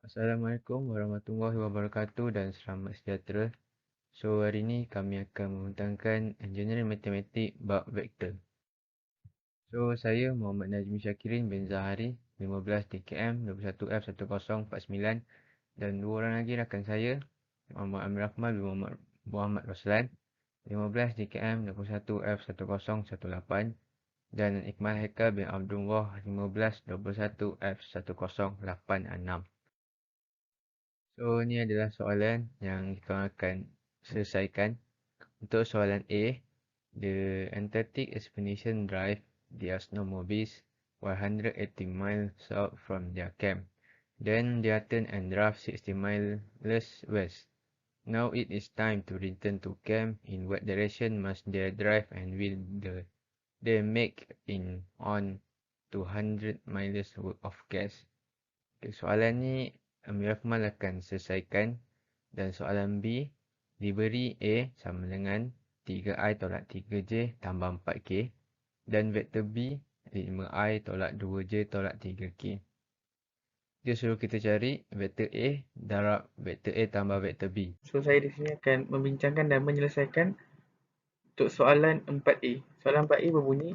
Assalamualaikum warahmatullahi wabarakatuh dan selamat sejahtera. So, hari ini kami akan membentangkan Engineering Matematik bab vektor. So, saya Muhammad Najmi Syakirin bin Zahari, 15 DKM 21F1049 dan dua orang lagi rakan saya, Muhammad Amir Rahman bin Muhammad Roslan, 15 DKM 21F1018 dan Iqmal Haikal bin Abdullah, 15 21F1086. So, ni adalah soalan yang kita akan selesaikan. Untuk soalan A, the Antarctic Expedition drive their snowmobiles 180 miles south from their camp. Then they turn and drive 60 miles west. Now it is time to return to camp. In what direction must they drive and will they make in on 200 miles worth of gas? Okay, soalan ni Amir Rahman akan selesaikan. Dan soalan B, diberi A sama dengan 3I tolak 3J tambah 4K. Dan vektor B, 5I tolak 2J tolak 3K. Dia suruh kita cari vektor A darab vektor A tambah vektor B. So, saya di sini akan membincangkan dan menyelesaikan untuk soalan 4A. Soalan 4A berbunyi,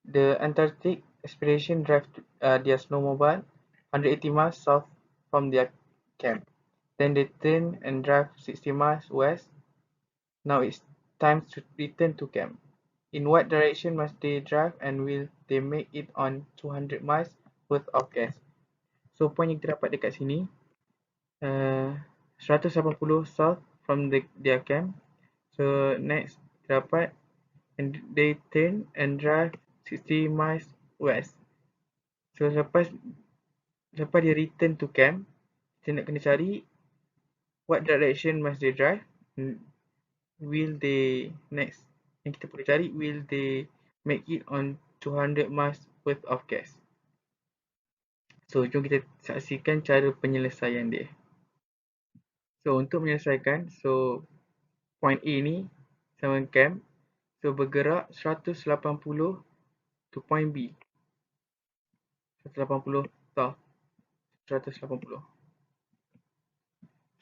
the Antarctic Expedition drive their snowmobile 180 miles south from their camp. Then they turn and drive 60 miles west. Now it's time to return to camp. In what direction must they drive and will they make it on 200 miles worth of gas? So, poin yang kita dapat dekat sini, 180 south from their camp. So, next kita dapat, and they turn and drive 60 miles west. So, lepas dia return to camp, kita nak kena cari what direction must they drive. Will they, next yang kita perlu cari, will they make it on 200 miles worth of gas? So, jom kita saksikan cara penyelesaian dia. So, untuk menyelesaikan, so point A ni sama camp. So, bergerak 180 to point B. 180 south. 180.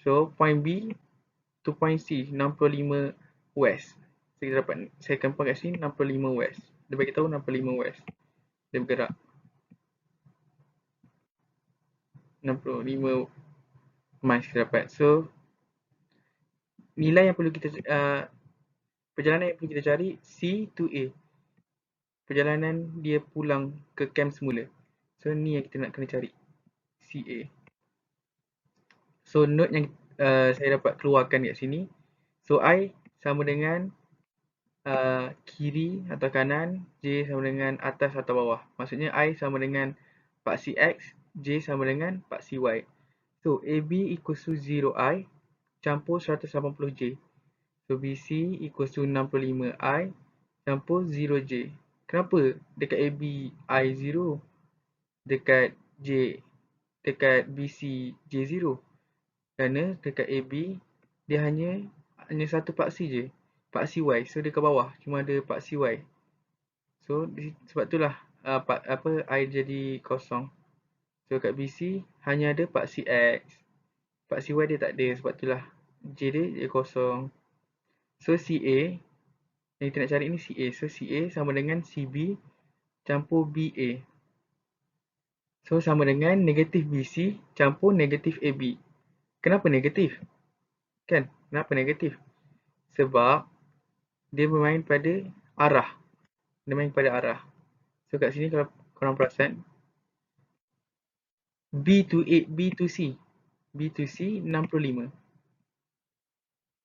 So, point B to point C, 65 west. So, kita dapat, saya campur kat sini 65 west. Dia bagi tahu 65 west. Dia bergerak 65 miles kita dapat. So, nilai yang perlu kita perjalanan yang perlu kita cari C to A. Perjalanan dia pulang ke camp semula. So, ni yang kita nak kena cari. CA. So, note yang saya dapat keluarkan kat sini. So, I sama dengan kiri atau kanan, J sama dengan atas atau bawah. Maksudnya, I sama dengan paksi X, J sama dengan paksi Y. So, AB equals to 0I campur 180J. So, BC equals to 65I campur 0J. Kenapa dekat AB I 0? Dekat BC J0? Kerana dekat AB dia hanya satu paksi je, paksi Y. So, dia ke bawah cuma ada paksi Y. So, sebab itulah I jadi kosong. So, kat BC hanya ada paksi X. Paksi Y dia tak ada, sebab itulah J dia jadi kosong. So, CA yang kita nak cari ni CA. So, CA sama dengan CB campur BA. So, sama dengan negatif BC campur negatif AB. Kenapa negatif? Kan? Kenapa negatif? Sebab dia bermain pada arah. Dia main pada arah. So, kat sini kalau korang perasan, B to C. B to C 65.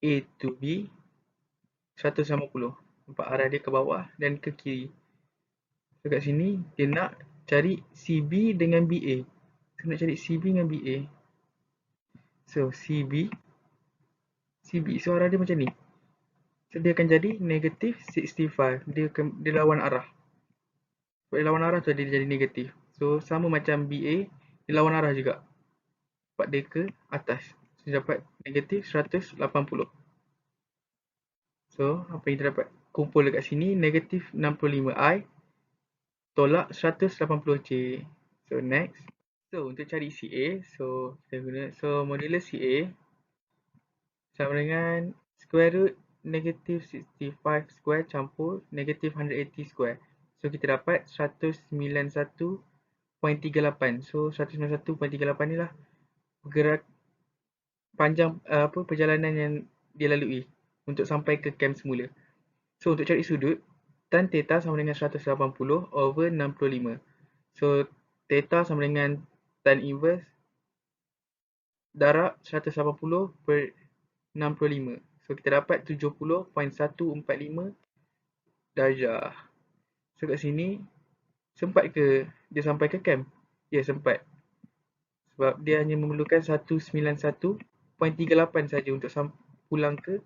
A to B 180. Nampak arah dia ke bawah dan ke kiri. So, kat sini dia nak cari CB dengan BA. So, nak cari CB dengan BA. So, CB. So, arah dia macam ni. So, dia akan jadi negatif 65. Dia lawan arah. Sebab dia lawan arah tu dia jadi negatif. So, sama macam BA, dia lawan arah juga. Sebab dia ke atas. So, dia dapat negatif 180. So, apa yang kita dapat? Kumpul dekat sini, negatif 65I tolak 180J. So, next. So untuk cari CA, so kita guna modulus CA sama dengan square root negative 65 square campur negative 180 square. So kita dapat 191.38. So 191.38 ni lah gerak panjang perjalanan yang dia lalui untuk sampai ke camp semula. So untuk cari sudut, tan theta sama dengan 180 over 65. So theta sama dengan tan inverse darab 180 per 65. So kita dapat 70.145 darjah. So kat sini sempat ke dia sampai ke camp? Ya, sempat. Sebab dia hanya memerlukan 191.38 saja untuk pulang ke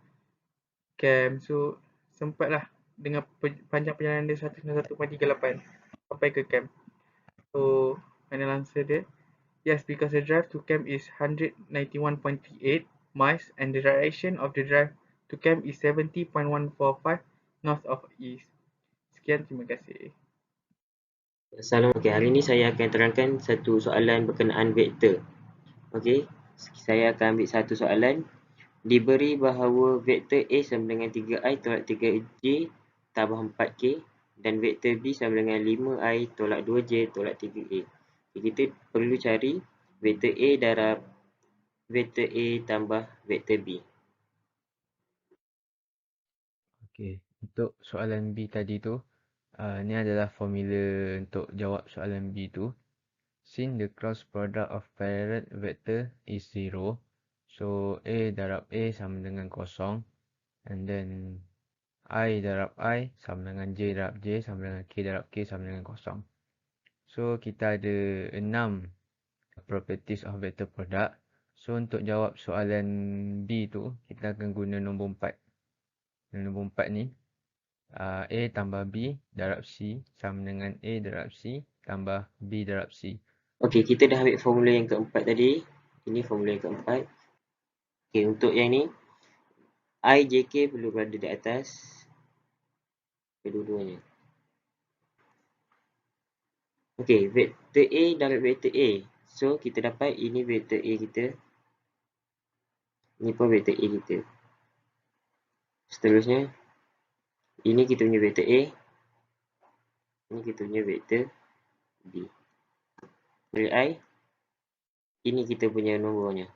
camp. So sempatlah dengan panjang perjalanan dia 191.38 sampai ke camp. So final answer dia, yes, because the drive to camp is 191.38 miles and the direction of the drive to camp is 70.145 north of east. Sekian, terima kasih. Assalamualaikum. Okay, hari ini saya akan terangkan satu soalan berkenaan vektor. Okey, saya akan ambil satu soalan. Diberi bahawa vektor A sama dengan 3i tolak 3j tambah 4k dan vektor B sama dengan 5i tolak 2j tolak 3a. Kita perlu cari vektor A darab vektor A tambah vektor B. Okey, untuk soalan B tadi tu, ni adalah formula untuk jawab soalan B tu. Since the cross product of parallel vector is 0, so A darab A sama dengan kosong, and then I darab I sama dengan J darab J sama dengan K darab K sama dengan kosong. So kita ada 6 properties of vector product. So untuk jawab soalan B tu, kita akan guna nombor 4. Nombor 4 ni, A tambah B darab C sama dengan A darab C tambah B darab C. Okey, kita dah ambil formula yang keempat tadi. Ini formula yang keempat. Okey, untuk yang ni I, J, K perlu berada di atas kedua-duanya. Okey, vektor A darab vektor A. So, kita dapat ini vektor A kita. Ini pun vektor A kita. Seterusnya, ini kita punya vektor A. Ini kita punya vektor B. Dari I, ini kita punya nombornya.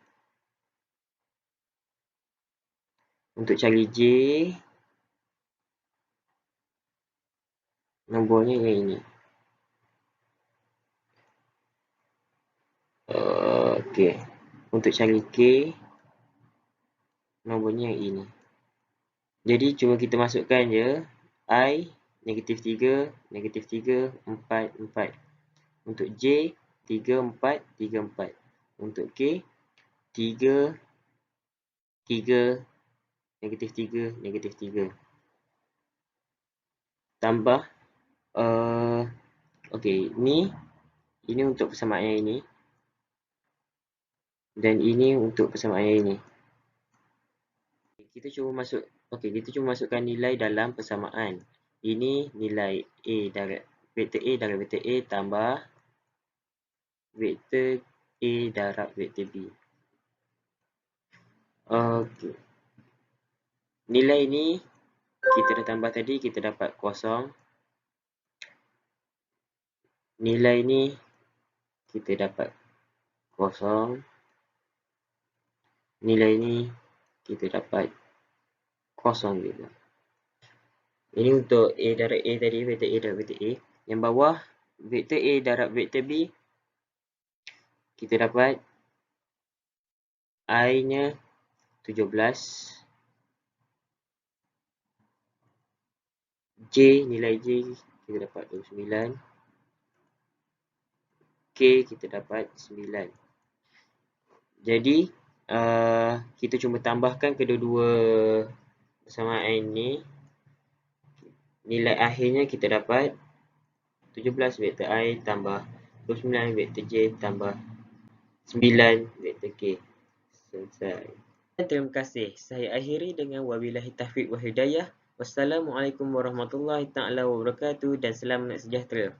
Untuk cari J, nombornya yang ini. Okey. Untuk cari K, nombornya yang ini. Jadi cuma kita masukkan je I, negatif 3, negatif 3, 4, 4. Untuk J, 3, 4, 3, 4. Untuk K, 3, 3, negatif 3, negatif 3. Tambah, okey, ini untuk persamaan yang ini. Dan ini untuk persamaan yang ini. Kita cuma masukkan nilai dalam persamaan. Ini nilai A darab vektor A darab vektor A tambah vektor A darab vektor B. Okey. Nilai ini kita dah tambah tadi, kita dapat kosong. Nilai ini kita dapat kosong. Nilai ini kita dapat kosong juga. Ini untuk A darab A tadi, vektor A darab vektor A. Yang bawah, vektor A darab vektor B, kita dapat I-nya 17. J, nilai J kita dapat 29. K kita dapat 9. Jadi, kita cuma tambahkan kedua-dua persamaan ini. Nilai akhirnya kita dapat 17 vektor I tambah 29 vektor J tambah 9 vektor K. Selesai. Terima kasih. Saya akhiri dengan wabillahi taufiq wal hidayah. Wassalamualaikum warahmatullahi taala wabarakatuh dan selamat sejahtera.